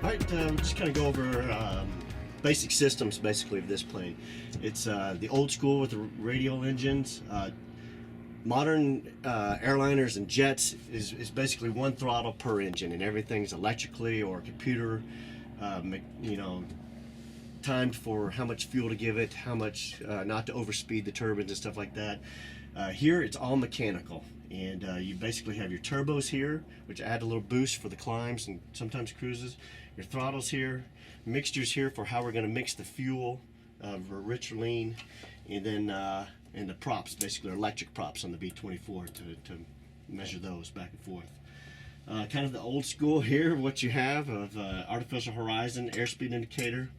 Alright, just kind of go over basic systems basically of this plane. It's the old school with the radial engines. Modern airliners and jets is basically one throttle per engine, and everything's electrically or computer, you know, timed for how much fuel to give it, how much not to overspeed the turbines and stuff like that. Here it's all mechanical, and you basically have your turbos here, which add a little boost for the climbs and sometimes cruises. Your throttles here, mixtures here for how we're going to mix the fuel, rich or lean, and then and the props, basically electric props on the B-24 to measure those back and forth. Kind of the old school here, what you have of artificial horizon, airspeed indicator.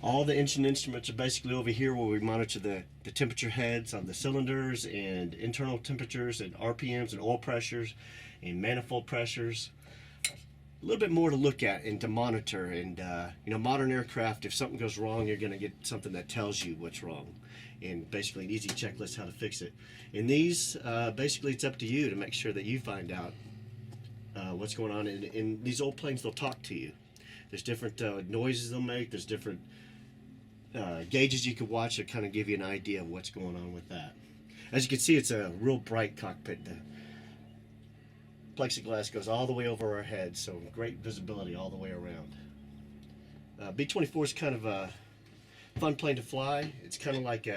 All the engine instruments are basically over here where we monitor the temperature heads on the cylinders and internal temperatures and RPMs and oil pressures and manifold pressures. A little bit more to look at and to monitor, and you know, modern aircraft, if something goes wrong, you're going to get something that tells you what's wrong, and basically an easy checklist how to fix it. In these, basically it's up to you to make sure that you find out what's going on. In these old planes, they'll talk to you. There's different noises they'll make. There's different gauges you can watch that kind of give you an idea of what's going on with that. As you can see, it's a real bright cockpit. The plexiglass goes all the way over our heads, so great visibility all the way around. B-24 is kind of a fun plane to fly. It's kind of like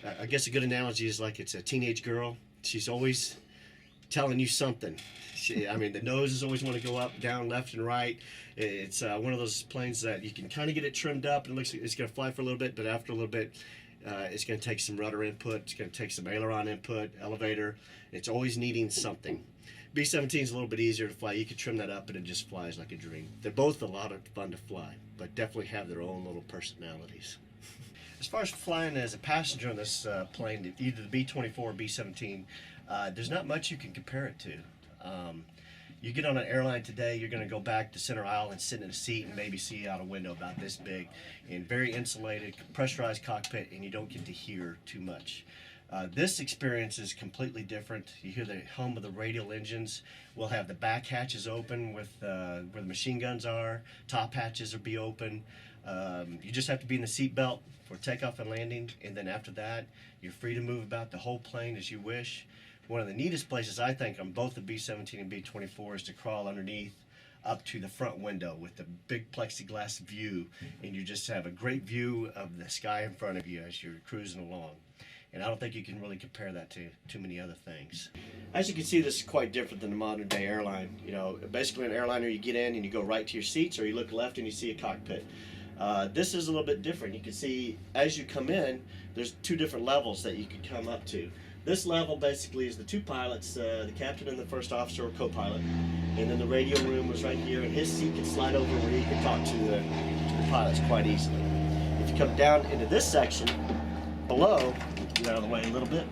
I guess a good analogy is like it's a teenage girl. She's always telling you something. I mean, the noses always want to go up, down, left, and right. It's one of those planes that you can kind of get it trimmed up, and it looks like it's going to fly for a little bit, but after a little bit, it's going to take some rudder input, it's going to take some aileron input, elevator. It's always needing something. B-17 is a little bit easier to fly. You can trim that up, and it just flies like a dream. They're both a lot of fun to fly, but definitely have their own little personalities. As far as flying as a passenger on this plane, either the B-24 or B-17, there's not much you can compare it to. You get on an airline today, you're going to go back to center aisle and sit in a seat and maybe see out a window about this big, and very insulated, pressurized cockpit, and you don't get to hear too much. This experience is completely different. You hear the hum of the radial engines. We'll have the back hatches open with where the machine guns are. Top hatches will be open. You just have to be in the seat belt for takeoff and landing, and then after that, you're free to move about the whole plane as you wish. One of the neatest places, I think, on both the B-17 and B-24 is to crawl underneath up to the front window with the big plexiglass view, and you just have a great view of the sky in front of you as you're cruising along. And I don't think you can really compare that to too many other things. As you can see, this is quite different than the modern day airline. You know, basically an airliner, you get in and you go right to your seats, or you look left and you see a cockpit. This is a little bit different. You can see as you come in, there's two different levels that you can come up to. This level basically is the two pilots, the captain and the first officer or co-pilot, and then the radio room was right here, and his seat can slide over where he can talk to the pilots quite easily. If you come down into this section below, get out of the way a little bit.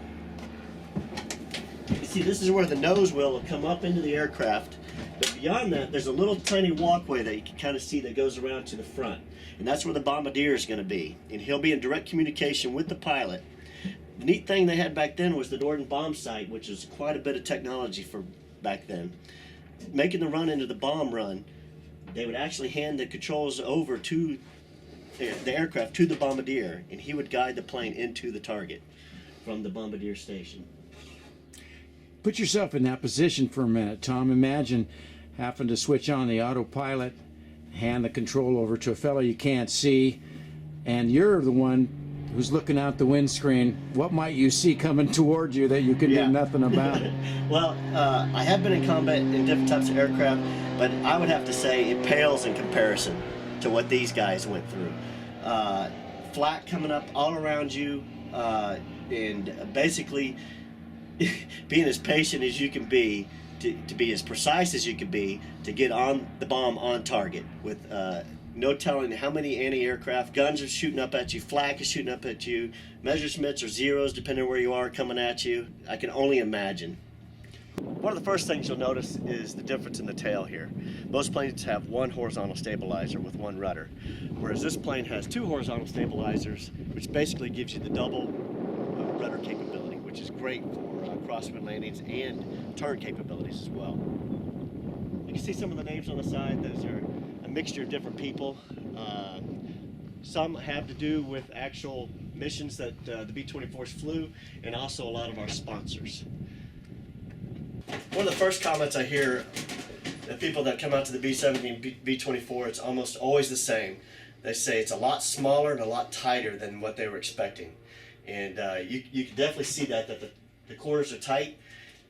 You see, this is where the nose wheel will come up into the aircraft, but beyond that, there's a little tiny walkway that you can kind of see that goes around to the front, and that's where the bombardier is going to be, and he'll be in direct communication with the pilot. The neat thing they had back then was the Norden bomb sight, which was quite a bit of technology for back then. Making the run into the bomb run, they would actually hand the controls over to the aircraft to the bombardier, and he would guide the plane into the target from the bombardier station. Put yourself in that position for a minute, Tom. Imagine having to switch on the autopilot, hand the control over to a fellow you can't see, and you're the one who's looking out the windscreen. What might you see coming toward you that you can do nothing about it? Well, I have been in combat in different types of aircraft, but I would have to say it pales in comparison to what these guys went through. Flak coming up all around you, and basically being as patient as you can be, to be as precise as you can be, to get on the bomb on target with no telling how many anti-aircraft guns are shooting up at you, flak is shooting up at you, measurements or zeros depending on where you are coming at you. I can only imagine. One of the first things you'll notice is the difference in the tail here. Most planes have one horizontal stabilizer with one rudder, whereas this plane has two horizontal stabilizers, which basically gives you the double rudder capability, which is great for crosswind landings and turn capabilities as well. You can see some of the names on the side. Those are a mixture of different people. Some have to do with actual missions that the B-24s flew, and also a lot of our sponsors. One of the first comments I hear, the people that come out to the B-17, B-24, it's almost always the same. They say it's a lot smaller and a lot tighter than what they were expecting. And you can definitely see that the corners are tight.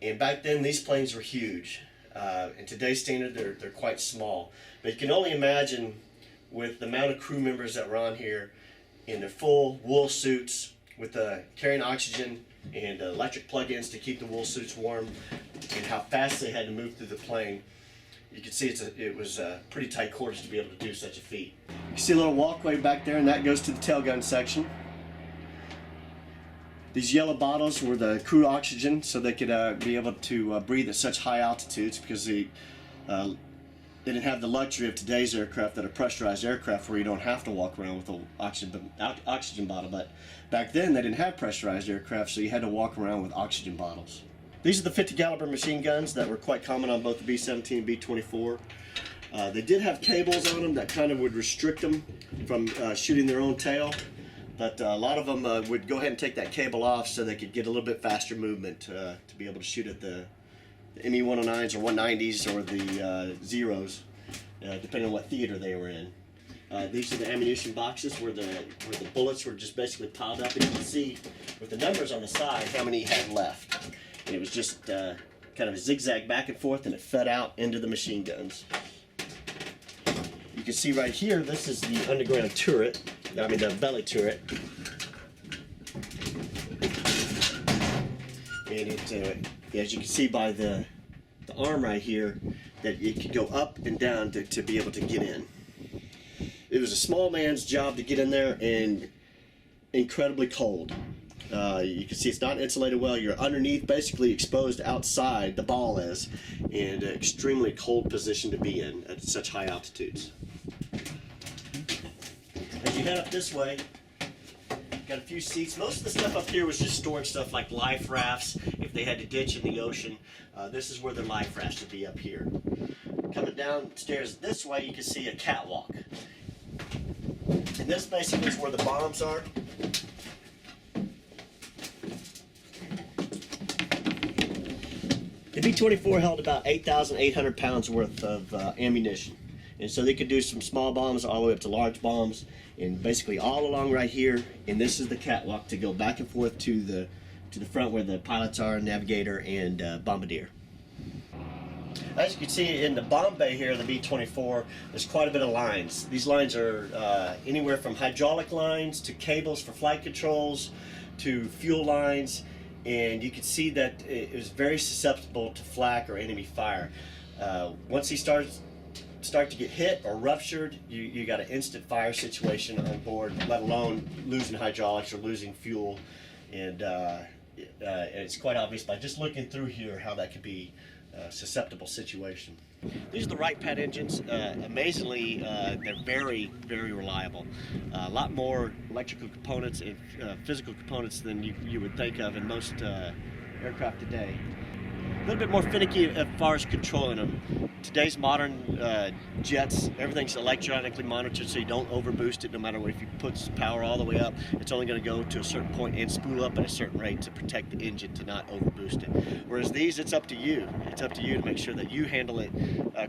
And back then, these planes were huge. In today's standard, they're quite small. But you can only imagine with the amount of crew members that were on here in their full wool suits with carrying oxygen and electric plug-ins to keep the wool suits warm, and how fast they had to move through the plane. You can see it was pretty tight quarters to be able to do such a feat. You see a little walkway back there, and that goes to the tail gun section. These yellow bottles were the crew oxygen, so they could be able to breathe at such high altitudes, because they didn't have the luxury of today's aircraft that are pressurized aircraft where you don't have to walk around with an oxygen bottle. But back then they didn't have pressurized aircraft, so you had to walk around with oxygen bottles. These are the 50 caliber machine guns that were quite common on both the B-17 and B-24. They did have cables on them that kind of would restrict them from shooting their own tail. But a lot of them would go ahead and take that cable off so they could get a little bit faster movement to be able to shoot at the ME-109s or 190s or the Zeros, depending on what theater they were in. These are the ammunition boxes where the bullets were just basically piled up, and you can see with the numbers on the side how many he had left. And it was just kind of a zigzag back and forth, and it fed out into the machine guns. You can see right here, this is the underground turret. I mean, the belly turret. And it, as you can see by the arm right here, that it could go up and down to be able to get in. It was a small man's job to get in there, and incredibly cold. You can see it's not insulated well. You're underneath, basically exposed outside, the ball is, and an extremely cold position to be in at such high altitudes. As you head up this way, got a few seats. Most of the stuff up here was just storing stuff like life rafts if they had to ditch in the ocean. This is where the life rafts would be up here. Coming downstairs this way, you can see a catwalk. And this basically is where the bombs are. The B-24 held about 8,800 pounds worth of ammunition. And so they could do some small bombs all the way up to large bombs, and basically all along right here. And this is the catwalk to go back and forth to the front where the pilots are, navigator, and bombardier. As you can see in the bomb bay here, the B-24, there's quite a bit of lines. These lines are anywhere from hydraulic lines to cables for flight controls to fuel lines, and you can see that it was very susceptible to flak or enemy fire. Once he start to get hit or ruptured, you got an instant fire situation on board, let alone losing hydraulics or losing fuel. And it's quite obvious by just looking through here how that could be a susceptible situation. These are the right pad engines. Amazingly, they're very, very reliable. A lot more electrical components and physical components than you would think of in most aircraft today. A little bit more finicky as far as controlling them. Today's modern jets, everything's electronically monitored, so you don't overboost it. No matter what, if you put power all the way up, it's only going to go to a certain point and spool up at a certain rate to protect the engine, to not overboost it. Whereas these, it's up to you. It's up to you to make sure that you handle it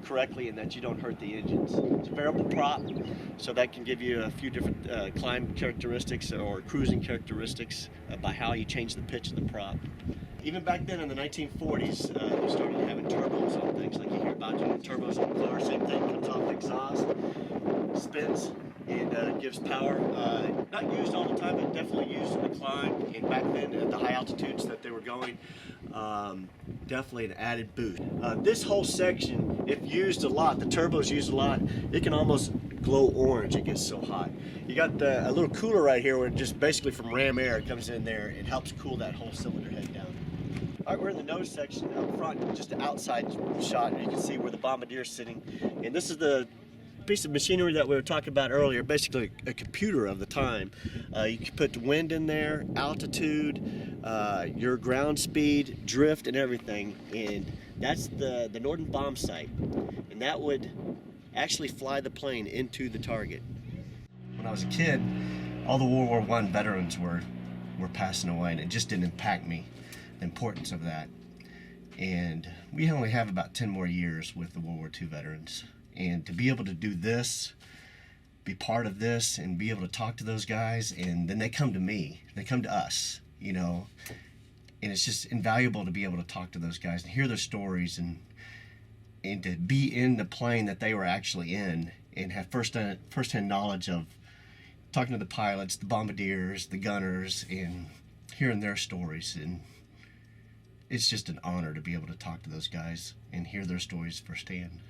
correctly and that you don't hurt the engines. It's a variable prop, so that can give you a few different climb characteristics or cruising characteristics by how you change the pitch of the prop. Even back then in the 1940s, they started having turbos on things, like you hear about turbos on the car. Same thing, comes off the exhaust, spins, and gives power. Not used all the time, but definitely used in the climb. And back then, at the high altitudes that they were going, definitely an added boost. This whole section, if used a lot, the turbos used a lot, it can almost glow orange. It gets so hot. You got a little cooler right here, where just basically from ram air it comes in there. It helps cool that whole cylinder head down. All right, we're in the nose section up front, just an outside shot, and you can see where the bombardier's sitting. And this is the piece of machinery that we were talking about earlier, basically a computer of the time. You can put the wind in there, altitude, your ground speed, drift, and everything. And That's the Norden bomb site, and that would actually fly the plane into the target. When I was a kid, all the World War I veterans were passing away, and it just didn't impact me, the importance of that. And we only have about 10 more years with the World War II veterans. And to be able to do this, be part of this, and be able to talk to those guys, and then they come to me, they come to us, you know, and it's just invaluable to be able to talk to those guys and hear their stories, and to be in the plane that they were actually in and have first-hand knowledge of talking to the pilots, the bombardiers, the gunners, and hearing their stories. And it's just an honor to be able to talk to those guys and hear their stories firsthand.